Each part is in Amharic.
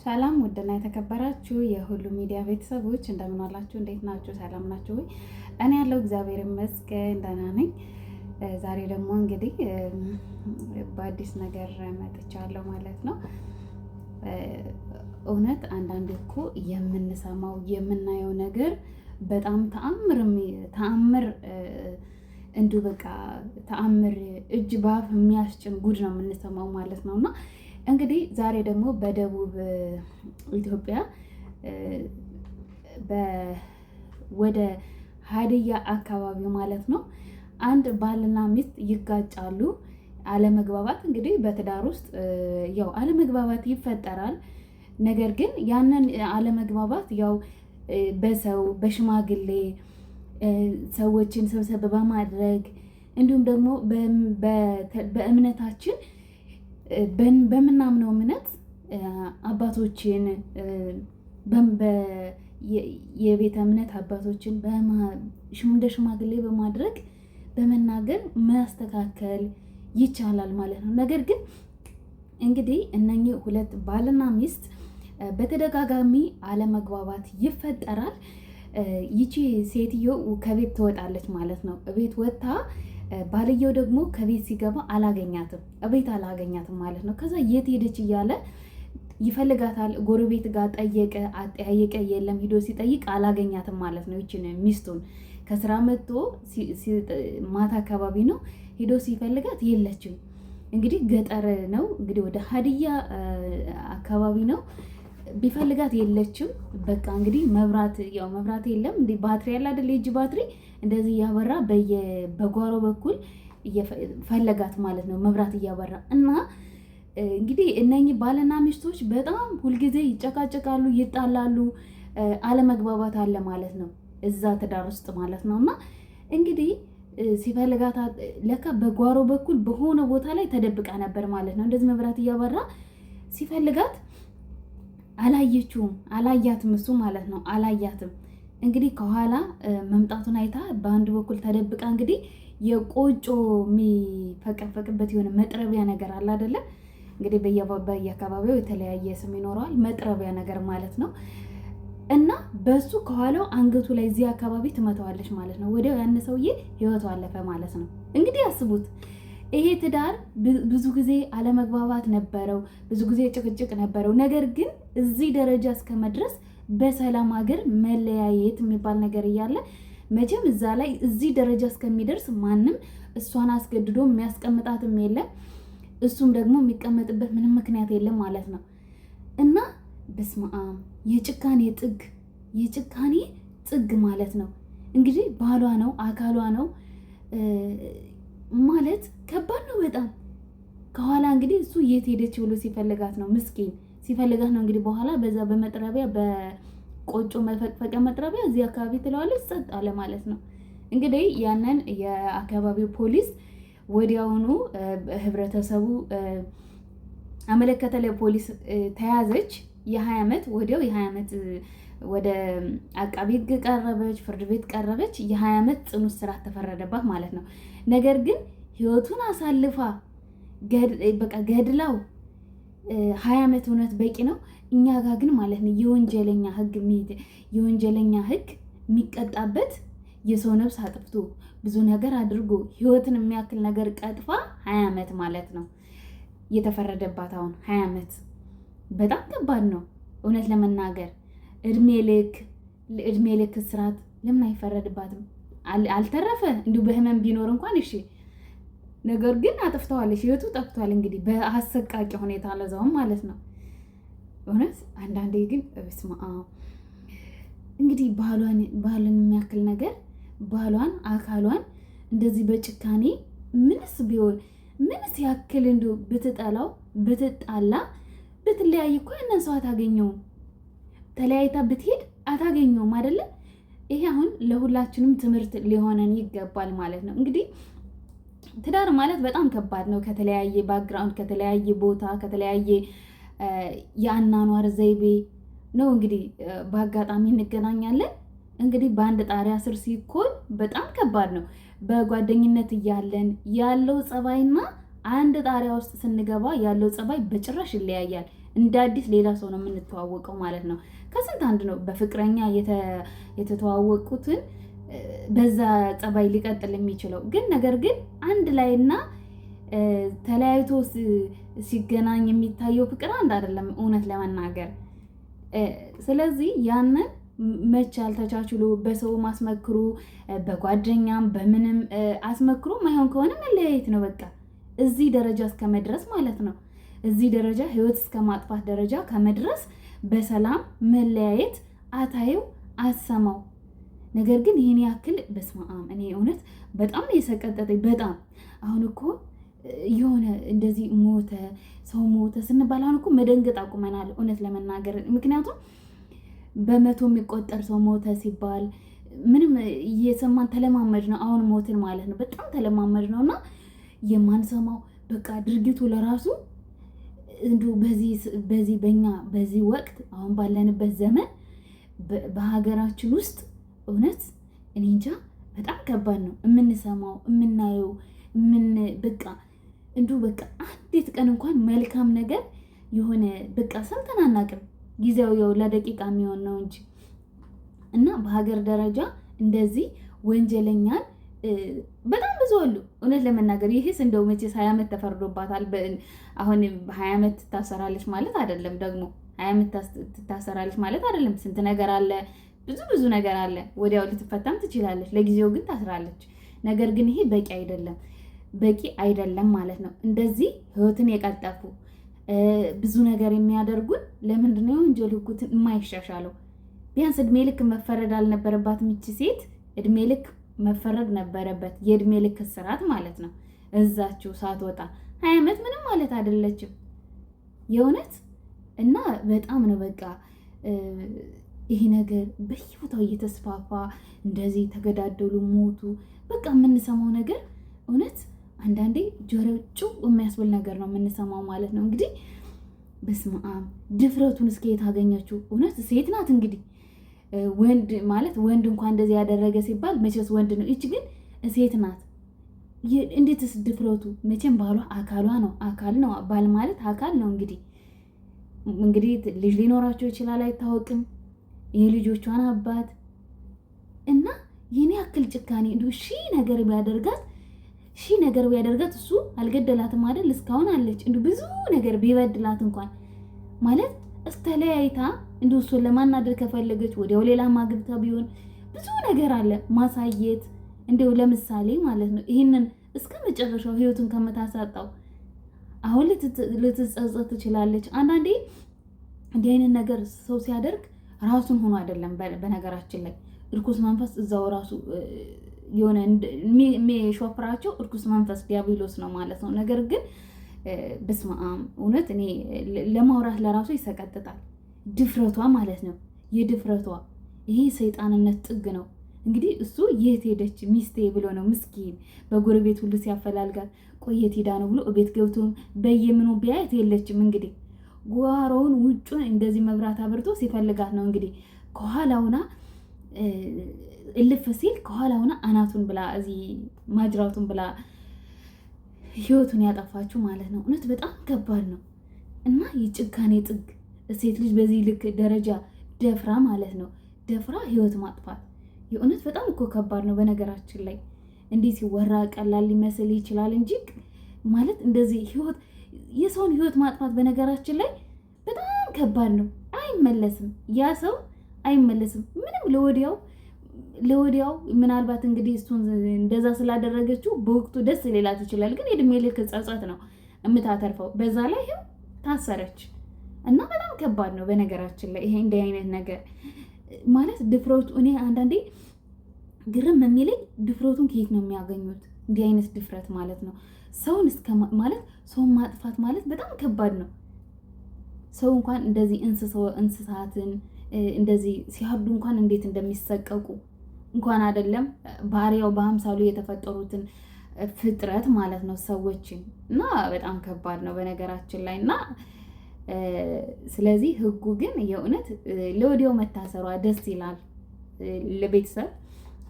ሰላም ውድና የተከበራችሁ የሁሉ ሚዲያ ቤተሰቦች እንደምን አላችሁ? እንዴት ናችሁ? ሰላም ናችሁ ወይ? እኔ ያለው እግዚአብሔር ይመስገን ደህና ነኝ። ዛሬ ደግሞ እንግዲህ በአዲስ ነገር መጥቻለሁ ማለት ነው። እውነት አንዳንዴ እኮ የምንሰማው የምናየው ነገር በጣም ተአምር እንዲሁ በቃ ተአምር እጅ ባፍ የሚያስጭን ጉድ ነው የምንሰማው ማለት ነው። እና እንግዲህ ዛሬ ደግሞ በደቡብ ኢትዮጵያ ወደ ሀዲያ አካባቢ ማለት ነው አንድ ባልና ሚስት ይጋጫሉ። አለመግባባት እንግዲህ በትዳር ውስጥ ያው አለመግባባት ይፈጠራል። ነገር ግን ያንን አለመግባባት ያው በሰው በሽማግሌ ሰዎችን ሰብሰብ በማድረግ እንዲሁም ደግሞ በእምነታችን በምናምነው እምነት አባቶችን የቤተ እምነት አባቶችን እንደ ሽማግሌ በማድረግ በመናገር ማስተካከል ይቻላል ማለት ነው። ነገር ግን እንግዲህ እነኚህ ሁለት ባልና ሚስት በተደጋጋሚ አለመግባባት ይፈጠራል። ይቺ ሴትዮ ከቤት ትወጣለች ማለት ነው። ቤት ወጥታ ባልየው ደግሞ ከቤት ሲገባ አላገኛትም፣ ቤት አላገኛትም ማለት ነው። ከዛ የት ሄደች እያለ ይፈልጋታል። ጎረቤት ጋር ጠየቀ፣ አጠያየቀ፣ የለም። ሂዶ ሲጠይቅ አላገኛትም ማለት ነው። ይችን ሚስቱን ከስራ መጥቶ ማታ አካባቢ ነው ሂዶ ሲፈልጋት የለችም። እንግዲህ ገጠር ነው እንግዲህ ወደ ሀዲያ አካባቢ ነው። ቢፈልጋት የለችም። በቃ እንግዲህ መብራት የለም እንዴ ባትሪ ያለ አይደል? የእጅ ባትሪ እንደዚህ እያበራ በጓሮ በኩል ፈለጋት ማለት ነው፣ መብራት እያበራ እና እንግዲህ እነኚህ ባልና ሚስቶች በጣም ሁልጊዜ ይጨቃጨቃሉ፣ ይጣላሉ፣ አለመግባባት አለ ማለት ነው እዛ ትዳር ውስጥ ማለት ነው። እና እንግዲህ ሲፈልጋት ለካ በጓሮ በኩል በሆነ ቦታ ላይ ተደብቃ ነበር ማለት ነው። እንደዚህ መብራት እያበራ ሲፈልጋት አላየችውም፣ አላያትም እሱ ማለት ነው፣ አላያትም። እንግዲህ ከኋላ መምጣቱን አይታ በአንድ በኩል ተደብቃ እንግዲህ የቆጮ የሚፈቀፈቅበት የሆነ መጥረቢያ ነገር አለ አይደለ? እንግዲህ በየአካባቢው የተለያየ ስም ይኖረዋል፣ መጥረቢያ ነገር ማለት ነው። እና በሱ ከኋላው አንገቱ ላይ እዚህ አካባቢ ትመታዋለች ማለት ነው። ወዲያው ያን ሰውዬ ህይወቱ አለፈ ማለት ነው። እንግዲህ አስቡት። ይሄ ትዳር ብዙ ጊዜ አለመግባባት ነበረው፣ ብዙ ጊዜ ጭቅጭቅ ነበረው። ነገር ግን እዚህ ደረጃ እስከመድረስ በሰላም ሀገር መለያየት የሚባል ነገር እያለ መቼም እዛ ላይ እዚህ ደረጃ እስከሚደርስ ማንም እሷን አስገድዶ የሚያስቀምጣትም የለም፣ እሱም ደግሞ የሚቀመጥበት ምንም ምክንያት የለም ማለት ነው። እና በስመ አብ የጭካኔ ጥግ ማለት ነው። እንግዲህ ባሏ ነው፣ አካሏ ነው ማለት ከባድ ነው በጣም። ከኋላ እንግዲህ እሱ የት ሄደች ብሎ ሲፈልጋት ነው፣ ምስኪን ሲፈልጋት ነው። እንግዲህ በኋላ በዛ በመጥረቢያ በቆጮ መፈቅፈቂያ መጥረቢያ እዚህ አካባቢ ትለዋለች፣ ጸጥ አለ ማለት ነው። እንግዲህ ያንን የአካባቢው ፖሊስ ወዲያውኑ ህብረተሰቡ አመለከተ፣ ለፖሊስ ተያዘች። የ20 ዓመት ወዲያው የ20 ዓመት ወደ አቃቢ ህግ ቀረበች፣ ፍርድ ቤት ቀረበች። የ20 ዓመት ጽኑ እስራት ተፈረደባት ማለት ነው። ነገር ግን ህይወቱን አሳልፋ በቃ ገድላው 20 ዓመት እውነት በቂ ነው። እኛ ጋር ግን ማለት ነው የወንጀለኛ ህግ የሚቀጣበት የሰው ነፍስ አጥፍቶ ብዙ ነገር አድርጎ ህይወትን የሚያክል ነገር ቀጥፋ 20 ዓመት ማለት ነው የተፈረደባት። አሁን 20 ዓመት በጣም ከባድ ነው እውነት ለመናገር። እድሜ ልክ እስራት ለምን አይፈረድባትም? አልተረፈ እንዲሁ በህመም ቢኖር እንኳን እሺ። ነገር ግን አጥፍተዋለች፣ ህይወቱ ጠፍቷል። እንግዲህ በአሰቃቂ ሁኔታ ለዛውም ማለት ነው። እውነት አንዳንዴ ግን በስመ አብ እንግዲህ ባልን የሚያክል ነገር ባሏን አካሏን እንደዚህ በጭካኔ ምንስ ያክል እንዲሁ ብትጠላው ብትጣላ ብትለያይ እኮ ያንን ሰው አታገኘውም። ተለያይታ ብትሄድ አታገኘውም አይደለ? ይሄ አሁን ለሁላችንም ትምህርት ሊሆነን ይገባል ማለት ነው። እንግዲህ ትዳር ማለት በጣም ከባድ ነው። ከተለያየ ባክግራውንድ፣ ከተለያየ ቦታ፣ ከተለያየ የአናኗር ዘይቤ ነው እንግዲህ በአጋጣሚ እንገናኛለን። እንግዲህ በአንድ ጣሪያ ስር ሲኮን በጣም ከባድ ነው። በጓደኝነት እያለን ያለው ጸባይና አንድ ጣሪያ ውስጥ ስንገባ ያለው ጸባይ በጭራሽ ይለያያል። እንደ አዲስ ሌላ ሰው ነው የምንተዋወቀው ማለት ነው። ከስንት አንድ ነው በፍቅረኛ የተተዋወቁትን በዛ ጸባይ ሊቀጥል የሚችለው ግን ነገር ግን አንድ ላይና ተለያይቶ ሲገናኝ የሚታየው ፍቅር አንድ አይደለም እውነት ለመናገር። ስለዚህ ያንን መቻል ተቻችሎ በሰው ማስመክሩ በጓደኛም በምንም አስመክሮ ማይሆን ከሆነ መለያየት ነው በቃ እዚህ ደረጃ እስከ መድረስ ማለት ነው። እዚህ ደረጃ ህይወት እስከ ማጥፋት ደረጃ ከመድረስ በሰላም መለያየት አታየው አሰማው። ነገር ግን ይህን ያክል በስመ አብ እኔ እውነት በጣም የሰቀጠጠኝ በጣም አሁን እኮ የሆነ እንደዚህ ሞተ ሰው ሞተ ስንባል አሁን እኮ መደንገጥ አቁመናል እውነት ለመናገር። ምክንያቱም በመቶ የሚቆጠር ሰው ሞተ ሲባል ምንም እየሰማን ተለማመድ ነው አሁን ሞትን ማለት ነው በጣም ተለማመድ ነው እና የማንሰማው በቃ ድርጊቱ ለራሱ እንዲሁ በዚህ በኛ በዚህ ወቅት አሁን ባለንበት ዘመን በሀገራችን ውስጥ እውነት እኔ እንጃ በጣም ከባድ ነው የምንሰማው የምናየው በቃ እንዲሁ በቃ አንዲት ቀን እንኳን መልካም ነገር የሆነ በቃ ሰምተን አናውቅም። ጊዜው ያው ለደቂቃ የሚሆን ነው እንጂ እና በሀገር ደረጃ እንደዚህ ወንጀለኛን በጣም ብዙ አሉ እውነት ለመናገር። ይሄስ እንደው መቼስ 20 ዓመት ተፈርዶባታል። አሁን 20 ዓመት ትታሰራለች ማለት አይደለም፣ ደግሞ 20 ዓመት ትታሰራለች ማለት አይደለም። ስንት ነገር አለ፣ ብዙ ነገር አለ። ወዲያው ልትፈታም ትችላለች፣ ለጊዜው ግን ታስራለች። ነገር ግን ይሄ በቂ አይደለም ማለት ነው። እንደዚህ ህይወትን የቀጠፉ ብዙ ነገር የሚያደርጉን ለምንድን ነው የወንጀል ህጉ የማይሻሻለው? ቢያንስ እድሜ ልክ መፈረድ አልነበረባትም ይቺ ሴት? እድሜ ልክ መፈረድ ነበረበት፣ የእድሜ ልክ እስራት ማለት ነው። እዛችሁ ሳትወጣ 20 ዓመት ምንም ማለት አይደለችም የእውነት። እና በጣም ነው በቃ ይሄ ነገር በየቦታው እየተስፋፋ እንደዚህ ተገዳደሉ፣ ሞቱ፣ በቃ የምንሰማው ነገር እውነት አንዳንዴ ጆሮ ጭው የሚያስብል ነገር ነው የምንሰማው ማለት ነው። እንግዲህ በስመ አብ ድፍረቱን እስከ የት አገኘችው? እውነት ሴት ናት እንግዲህ ወንድ ማለት ወንድ እንኳን እንደዚህ ያደረገ ሲባል መቼስ ወንድ ነው። ይች ግን ሴት ናት። እንዴትስ ድፍረቱ! መቼም ባሏ አካሏ ነው፣ አካል ነው። ባል ማለት አካል ነው። እንግዲህ ልጅ ሊኖራቸው ይችላል አይታወቅም። የልጆቿን አባት እና ይህን ያክል ጭካኔ ሺህ ነገር ቢያደርጋት እሱ አልገደላትም አይደል? እስካሁን አለች። ብዙ ነገር ቢበድላት እንኳን ማለት እስተለያይታ እሱን ለማናደር ከፈለገች ወዲያው ሌላ ማግብታ ቢሆን ብዙ ነገር አለ ማሳየት። ለምሳሌ ማለት ነው ይህንን እስከ መጨረሻው ህይወቱን ከምታሳጣው አሁን ልትጸጸት ትችላለች። አንዳንዴ እንዲህ አይነት ነገር ሰው ሲያደርግ ራሱን ሆኖ አይደለም። በነገራችን ላይ እርኩስ መንፈስ እዛው ራሱ የሆነ የሚሾፍራቸው እርኩስ መንፈስ ዲያብሎስ ነው ማለት ነው። ነገር ግን በስመ አብ እውነት እኔ ለማውራት ለራሱ ይሰቀጥጣል። ድፍረቷ ማለት ነው የድፍረቷ ይሄ ሰይጣንነት ጥግ ነው። እንግዲህ እሱ የት ሄደች ሚስቴ ብሎ ነው ምስኪን በጎረቤት ሁሉ ሲያፈላልጋት ቆየት ሄዳ ነው ብሎ ቤት ገብቶም በየምኑ ቢያየት የለችም። እንግዲህ ጓሮውን ውጩን እንደዚህ መብራት አብርቶ ሲፈልጋት ነው እንግዲህ ከኋላውና እልፍ ሲል ከኋላውና አናቱን ብላ እዚህ ማጅራቱን ብላ ህይወቱን ያጠፋችው ማለት ነው። እውነት በጣም ከባድ ነው እና የጭካኔ ጥግ ሴት ልጅ በዚህ ልክ ደረጃ ደፍራ ማለት ነው ደፍራ ህይወት ማጥፋት የእውነት በጣም እኮ ከባድ ነው። በነገራችን ላይ እንዲህ ሲወራ ቀላል ሊመስል ይችላል እንጂ ማለት እንደዚህ የሰውን ህይወት ማጥፋት በነገራችን ላይ በጣም ከባድ ነው። አይመለስም፣ ያ ሰው አይመለስም ምንም ለወዲያው ምናልባት እንግዲህ እሱን እንደዛ ስላደረገችው በወቅቱ ደስ ሊላት ይችላል። ግን የእድሜ ልክ ጸጸት ነው የምታተርፈው። በዛ ላይ ታሰረች እና በጣም ከባድ ነው በነገራችን ላይ ይሄ እንዲህ አይነት ነገር ማለት ድፍረቱ። እኔ አንዳንዴ ግርም የሚለኝ ድፍረቱን ከየት ነው የሚያገኙት? እንዲህ አይነት ድፍረት ማለት ነው ሰውን ማለት ሰውን ማጥፋት ማለት በጣም ከባድ ነው። ሰው እንኳን እንደዚህ እንስሳትን እንደዚህ ሲያርዱ እንኳን እንዴት እንደሚሰቀቁ እንኳን አይደለም ባሪያው በአምሳሉ የተፈጠሩትን ፍጥረት ማለት ነው ሰዎችን እና በጣም ከባድ ነው በነገራችን ላይ እና ስለዚህ ህጉ ግን የእውነት ለወዲያው መታሰሯ ደስ ይላል። ለቤተሰብ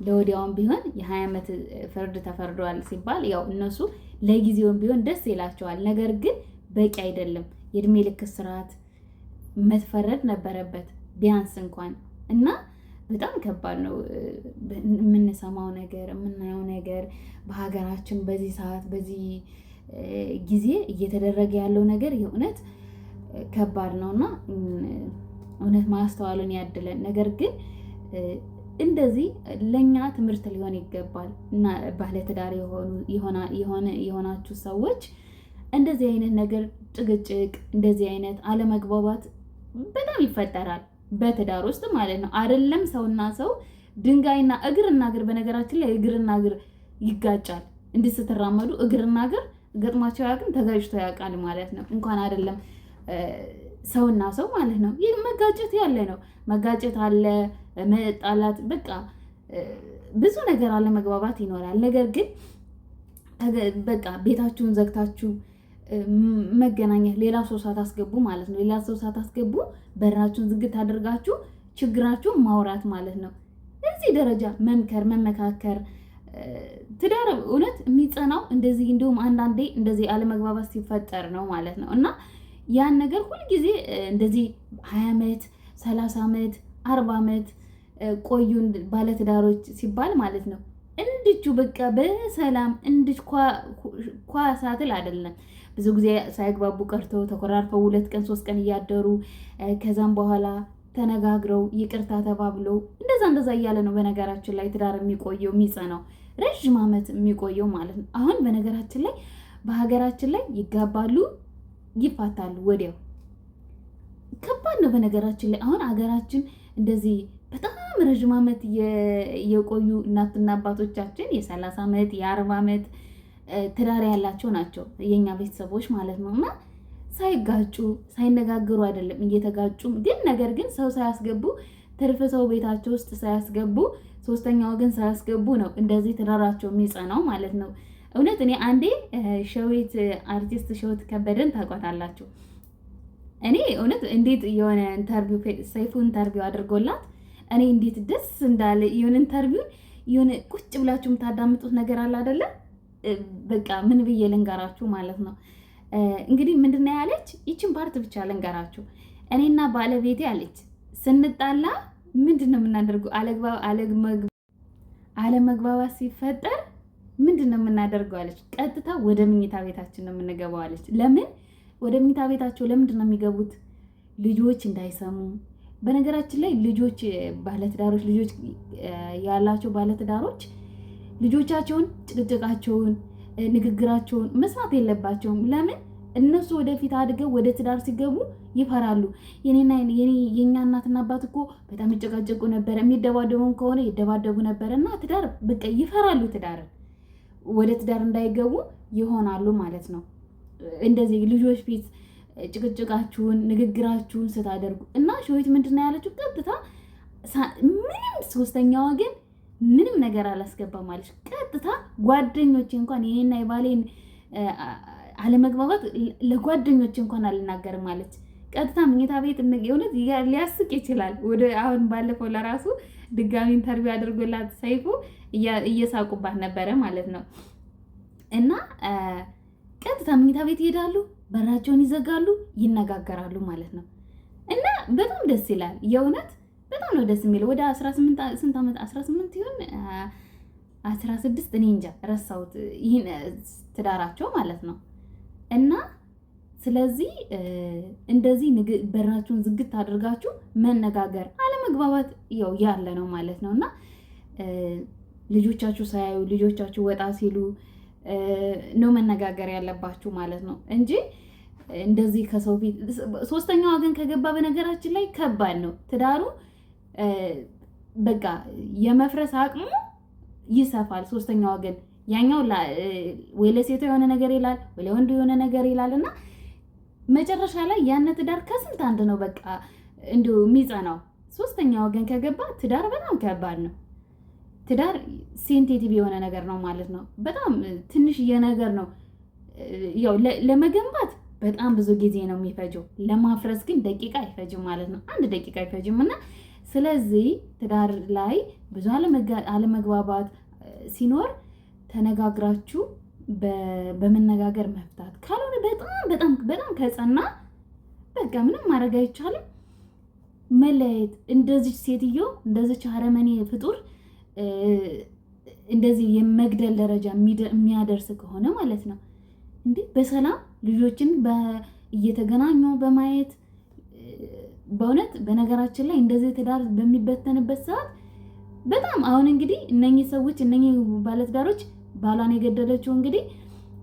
ለወዲያውም ቢሆን የ20 ዓመት ፍርድ ተፈርዷል ሲባል ያው እነሱ ለጊዜውም ቢሆን ደስ ይላቸዋል። ነገር ግን በቂ አይደለም። የእድሜ ልክ እስራት መትፈረድ ነበረበት ቢያንስ እንኳን እና በጣም ከባድ ነው የምንሰማው ነገር የምናየው ነገር በሀገራችን በዚህ ሰዓት በዚህ ጊዜ እየተደረገ ያለው ነገር የእውነት ከባድ ነውና እውነት ማስተዋሉን ያድለን። ነገር ግን እንደዚህ ለኛ ትምህርት ሊሆን ይገባል እና ባለትዳር የሆናችሁ ሰዎች እንደዚህ አይነት ነገር ጭቅጭቅ፣ እንደዚህ አይነት አለመግባባት በጣም ይፈጠራል በትዳር ውስጥ ማለት ነው። አይደለም ሰውና ሰው ድንጋይና እግርና እግር፣ በነገራችን ላይ እግርና እግር ይጋጫል። እንዲህ ስትራመዱ እግርና እግር ገጥሟቸው ያውቅም ተጋጭቶ ያውቃል ማለት ነው። እንኳን አይደለም ሰውና ሰው ማለት ነው። ይህ መጋጨት ያለ ነው። መጋጨት አለ፣ መጣላት፣ በቃ ብዙ ነገር አለ፣ መግባባት ይኖራል። ነገር ግን በቃ ቤታችሁን ዘግታችሁ መገናኘት ሌላ ሰው ሳታስገቡ ማለት ነው። ሌላ ሰው ሳታስገቡ በራችሁን ዝግት አድርጋችሁ ችግራችሁን ማውራት ማለት ነው። እዚህ ደረጃ መምከር፣ መመካከር ትዳር እውነት የሚጸናው እንደዚህ እንዲሁም አንዳንዴ እንደዚህ አለመግባባት ሲፈጠር ነው ማለት ነው። እና ያን ነገር ሁልጊዜ እንደዚህ 20 ዓመት 30 ዓመት 40 ዓመት ቆዩን ባለትዳሮች ሲባል ማለት ነው እንድቹ በቃ በሰላም እንድች ኳሳትል አይደለም። ብዙ ጊዜ ሳይግባቡ ቀርተው ተኮራርፈው 2 ቀን 3 ቀን እያደሩ ከዛም በኋላ ተነጋግረው ይቅርታ ተባብለው እንደዛ እያለ ነው በነገራችን ላይ ትዳር የሚቆየው የሚጸናው ረጅም ዓመት የሚቆየው ማለት ነው። አሁን በነገራችን ላይ በሀገራችን ላይ ይጋባሉ፣ ይፋታሉ ወዲያው። ከባድ ነው በነገራችን ላይ አሁን ሀገራችን እንደዚህ በጣም ረጅም ዓመት የቆዩ እናትና አባቶቻችን የ30 ዓመት የ40 ዓመት ትዳር ያላቸው ናቸው የኛ ቤተሰቦች ማለት ነው። እና ሳይጋጩ ሳይነጋገሩ አይደለም እየተጋጩ ግን ነገር ግን ሰው ሳያስገቡ ትርፍ ሰው ቤታቸው ውስጥ ሳያስገቡ ሶስተኛ ወገን ሳያስገቡ ነው እንደዚህ ትዳራቸው የሚጸናው ማለት ነው። እውነት እኔ አንዴ ሸዊት አርቲስት ሸዊት ከበደን ታውቋታላችሁ። እኔ እውነት እንዴት የሆነ ኢንተርቪው ሰይፉ ኢንተርቪው አድርጎላት እኔ እንዴት ደስ እንዳለ የሆነ ኢንተርቪው የሆነ ቁጭ ብላችሁ የምታዳምጡት ነገር አለ አይደለ? በቃ ምን ብዬ ልንገራችሁ ማለት ነው። እንግዲህ ምንድነው ያለች? ይችን ፓርት ብቻ ልንገራችሁ። እኔና ባለቤቴ አለች ስንጣላ ምንድነው የምናደርገው? አለመግባባት ሲፈጠር ምንድነው የምናደርገው አለች። ቀጥታ ወደ መኝታ ቤታችን ነው የምንገባው አለች። ለምን ወደ መኝታ ቤታቸው ለምንድን ነው የሚገቡት? ልጆች እንዳይሰሙ። በነገራችን ላይ ልጆች ባለትዳሮች ልጆች ያላቸው ባለትዳሮች ልጆቻቸውን ጭቅጭቃቸውን ንግግራቸውን መስማት የለባቸውም። ለምን እነሱ ወደፊት አድገው ወደ ትዳር ሲገቡ ይፈራሉ። የኛ እናትና አባት እኮ በጣም ይጨቃጨቁ ነበር፣ የሚደባደቡም ከሆነ ይደባደቡ ነበር እና ትዳር በቃ ይፈራሉ። ትዳርን ወደ ትዳር እንዳይገቡ ይሆናሉ ማለት ነው። እንደዚህ ልጆች ፊት ጭቅጭቃችሁን ንግግራችሁን ስታደርጉ እና ሸዊት ምንድነው ያለችው? ቀጥታ ምንም ሶስተኛ ወገን ምንም ነገር አላስገባም ማለች። ቀጥታ ጓደኞቼ እንኳን የኔና የባሌን አለመግባባት ለጓደኞቼ እንኳን አልናገርም ማለች። ቀጥታ መኝታ ቤት የእውነት ሊያስቅ ይችላል። ወደ አሁን ባለፈው ለራሱ ድጋሚ ኢንተርቪው አድርጎላት ሰይፉ እየሳቁባት ነበረ ማለት ነው። እና ቀጥታ መኝታ ቤት ይሄዳሉ፣ በራቸውን ይዘጋሉ፣ ይነጋገራሉ ማለት ነው። እና በጣም ደስ ይላል የእውነት በጣም ነው ደስ የሚለው። ወደ 18 ስንት ዓመት 18 ይሁን 16 እኔ እንጃ ረሳሁት፣ ይህን ትዳራቸው ማለት ነው። እና ስለዚህ እንደዚህ በራችሁን ዝግት አድርጋችሁ መነጋገር አለመግባባት ያው ያለ ነው ማለት ነው። እና ልጆቻችሁ ሳያዩ ልጆቻችሁ ወጣ ሲሉ ነው መነጋገር ያለባችሁ ማለት ነው እንጂ እንደዚህ ከሰው ፊት ሶስተኛ ወገን ከገባ በነገራችን ላይ ከባድ ነው ትዳሩ። በቃ የመፍረስ አቅሙ ይሰፋል። ሶስተኛ ወገን ያኛው ወይ ለሴቷ የሆነ ነገር ይላል ወይ ለወንዱ የሆነ ነገር ይላል እና መጨረሻ ላይ ያነ ትዳር ከስንት አንድ ነው በቃ እንዲሁ የሚጸናው። ሶስተኛ ወገን ከገባ ትዳር በጣም ከባድ ነው። ትዳር ሴንሲቲቭ የሆነ ነገር ነው ማለት ነው። በጣም ትንሽዬ ነገር ነው። ያው ለመገንባት በጣም ብዙ ጊዜ ነው የሚፈጀው፣ ለማፍረስ ግን ደቂቃ አይፈጅም ማለት ነው። 1 ደቂቃ አይፈጅም እና ስለዚህ ትዳር ላይ ብዙ አለመግባባት ሲኖር ተነጋግራችሁ በመነጋገር መፍታት ካልሆነ በጣም ከጸና በቃ ምንም ማድረግ አይቻልም። መለያየት እንደዚች ሴትዮ እንደዚች አረመኔ ፍጡር እንደዚህ የመግደል ደረጃ የሚያደርስ ከሆነ ማለት ነው እንዴ በሰላም ልጆችን እየተገናኙ በማየት በእውነት በነገራችን ላይ እንደዚህ ትዳር በሚበተንበት ሰዓት በጣም አሁን እንግዲህ እነኚህ ሰዎች እነኚህ ባለትዳሮች ባሏን የገደለችው እንግዲህ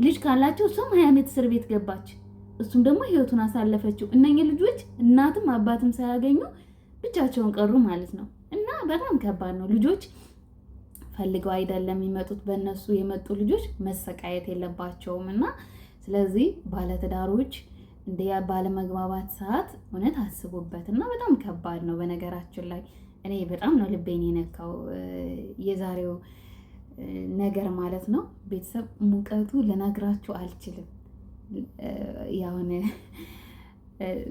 ልጅ ካላቸው እሷም 20 ዓመት እስር ቤት ገባች። እሱም ደግሞ ህይወቱን አሳለፈችው። እነኚህ ልጆች እናትም አባትም ሳያገኙ ብቻቸውን ቀሩ ማለት ነው። እና በጣም ከባድ ነው። ልጆች ፈልገው አይደለም የሚመጡት። በእነሱ የመጡ ልጆች መሰቃየት የለባቸውም። እና ስለዚህ ባለትዳሮች እንደ ባለመግባባት ሰዓት እውነት አስቡበት። እና በጣም ከባድ ነው። በነገራችን ላይ እኔ በጣም ነው ልቤን የነካው የዛሬው ነገር ማለት ነው። ቤተሰብ ሙቀቱ ልነግራችሁ አልችልም። ያውን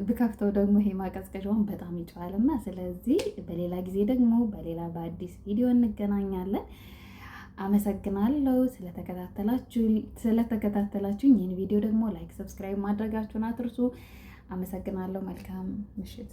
ብከፍተው ደግሞ ይሄ ማቀዝቀዣውን በጣም ይጨዋል እና ስለዚህ በሌላ ጊዜ ደግሞ በሌላ በአዲስ ቪዲዮ እንገናኛለን። አመሰግናለሁ ስለተከታተላችሁኝ። ይህን ቪዲዮ ደግሞ ላይክ፣ ሰብስክራይብ ማድረጋችሁን አትርሱ። አመሰግናለሁ። መልካም ምሽት።